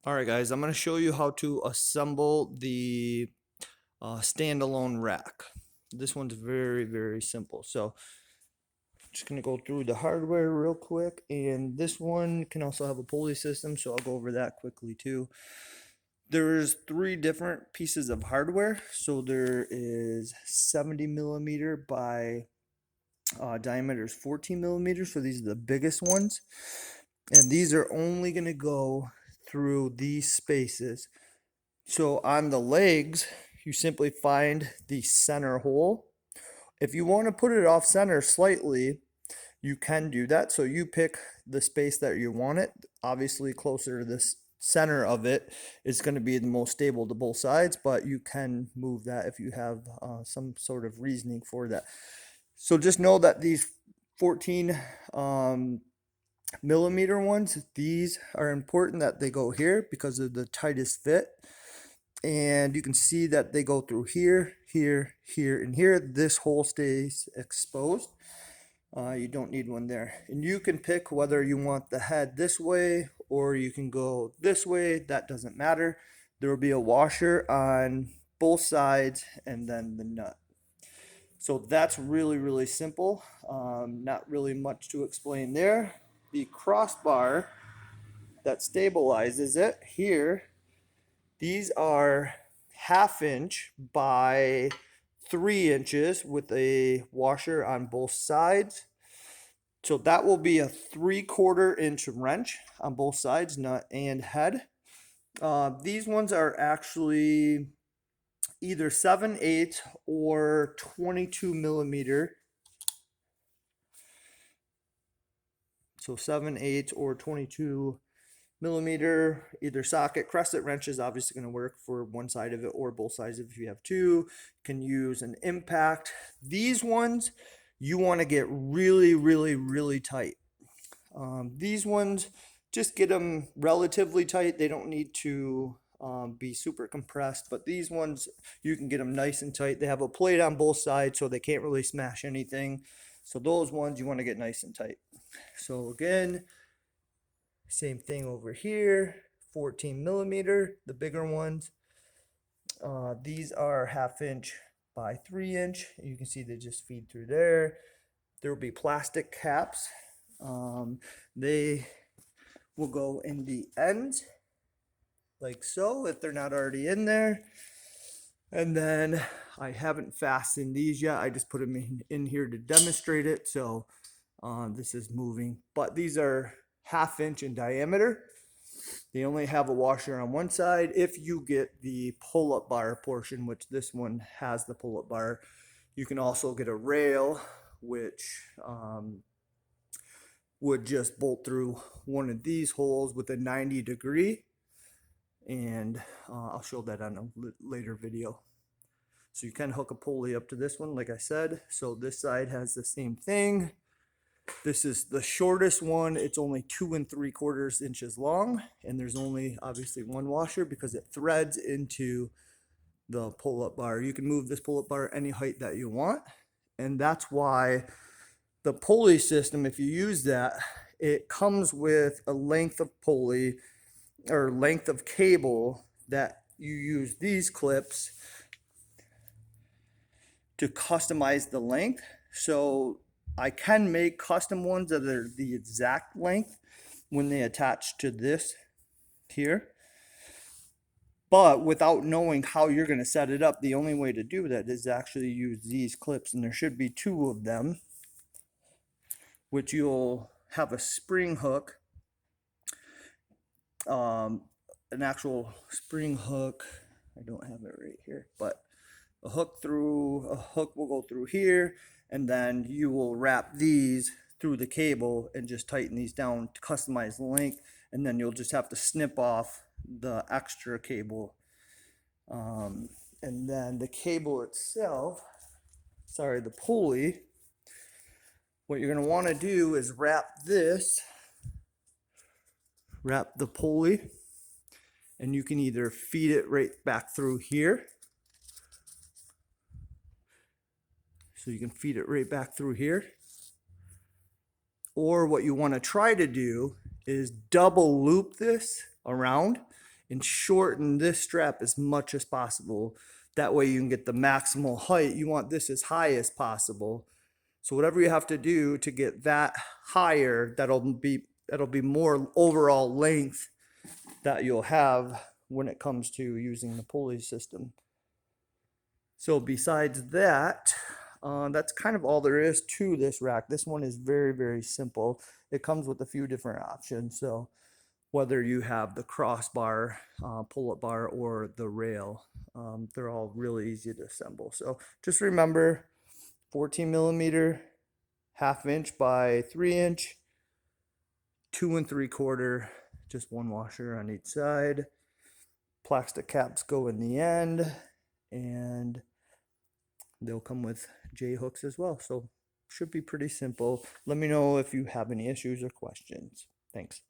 All right, guys, I'm going to show you how to assemble the standalone rack. This one's very, very simple. So just going to go through the hardware real quick. And this one can also have a pulley system, so I'll go over that quickly too. There's three different pieces of hardware. So there is 70 millimeter by diameter is 14 millimeters. So these are the biggest ones. And these are only going to go through these spaces. So on the legs, you simply find the center hole. If you want to put it off center slightly, you can do that. So you pick the space that you want it. Obviously, closer to the center of it is going to be the most stable to both sides, but you can move that if you have some sort of reasoning for that. So just know that these 14 millimeter ones, these are important that they go here because of the tightest fit. And you can see that they go through here, here, here, and here. This hole stays exposed. You don't need one there. And you can pick whether you want the head this way or you can go this way. That doesn't matter. There will be a washer on both sides and then the nut. So that's really, really simple. Not really much to explain there. The crossbar that stabilizes it here, these are 1/2 inch by 3 inches with a washer on both sides. So that will be a 3/4 inch wrench on both sides, nut and head. These ones are actually either 7/8 or 22 millimeter. So 7/8 or 22 millimeter, either socket. Crescent wrench is obviously going to work for one side of it or both sides if you have two. You can use an impact. These ones you want to get really, really, really tight. These ones, just get them relatively tight. They don't need to be super compressed, but these ones you can get them nice and tight. They have a plate on both sides so they can't really smash anything. So those ones you want to get nice and tight. So again, same thing over here, 14 millimeter, the bigger ones. These are 1/2 inch by 3 inch. You can see they just feed through there. There will be plastic caps. They will go in the ends like so if they're not already in there. And then I haven't fastened these yet. I just put them in here to demonstrate it. So this is moving, but these are 1/2 inch in diameter. They only have a washer on one side. If you get the pull-up bar portion, which this one has the pull-up bar, you can also get a rail, which would just bolt through one of these holes with a 90-degree. And I'll show that on a later video. So you can hook a pulley up to this one, like I said. So this side has the same thing. This is the shortest one. It's only 2 3/4 inches long, and there's only obviously one washer because it threads into the pull-up bar. You can move this pull-up bar any height that you want, and that's why the pulley system, if you use that, it comes with a length of pulley or length of cable that you use these clips to customize the length. So I can make custom ones that are the exact length when they attach to this here. But without knowing how you're going to set it up, the only way to do that is actually use these clips. And there should be 2 of them, which you'll have a spring hook, an actual spring hook. I don't have it right here, but a hook will go through here, and then you will wrap these through the cable and just tighten these down to customize the length, and then you'll just have to snip off the extra cable. And then the cable itself, the pulley, what you're going to want to do is wrap the pulley, and you can either feed it right back through here. So you can feed it right back through here. Or what you want to try to do is double loop this around and shorten this strap as much as possible. That way you can get the maximal height. You want this as high as possible. So whatever you have to do to get that higher, that'll be more overall length that you'll have when it comes to using the pulley system. So besides that, that's kind of all there is to this rack. This one is very, very simple. It comes with a few different options. So whether you have the crossbar, pull-up bar, or the rail, they're all really easy to assemble. So just remember 14 millimeter, 1/2 inch by 3 inch, 2 3/4, just one washer on each side. Plastic caps go in the end, and they'll come with J hooks as well. So should be pretty simple. Let me know if you have any issues or questions. Thanks.